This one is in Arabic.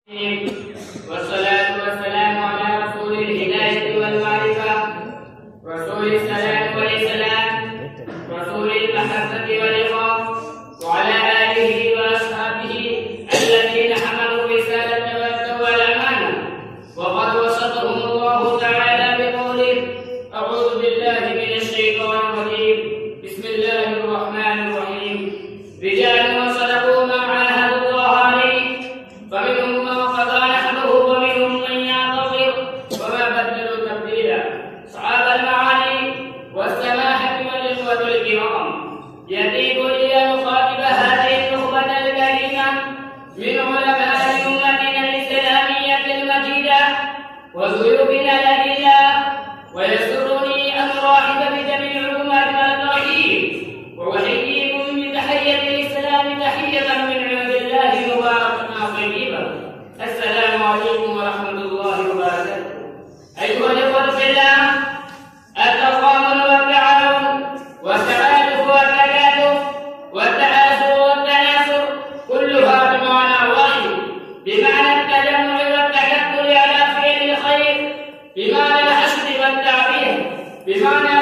والصلاة والسلام على رسول الهداية والمعرفة، رسول السلام والسلام، رسول المحبة والرضا، وعلى آله وأصحابه الذين حملوا رسالة وأدوا الأمانة، وقد وصفهم الله تعالى بقوله: أعوذ بالله من الشيطان الرجيم، بسم الله الرحمن الرحيم. رجال صدقوا ما عاهدوا الله عليه، فمنهم من قضى نحبه ومنهم من ينتظر وما بدلوا تبديلا. صعاب المعاني والسماحة والإخوة الكرام، يطيب لي أن أخاطب هذه النخبة الكريمة من علماء أمتنا الإسلامية المجيدة وضيوفنا الأجلاء، ويسرني أن أرحب بجميع الأمة والترحيب، وأحييكم بتحية الإسلام تحية من عند الله مباركة طيبة. السلام عليكم ورحمة الله وبركاته. أيها الإخوة في الله، التضامن والتعاون والتآلف والتكاتف والتآثر والتناصر كلها بمعنى واحد، بمعنى التجمع والتكتل على فعل الخير، بمعنى الحشد والتعبير، بمعنى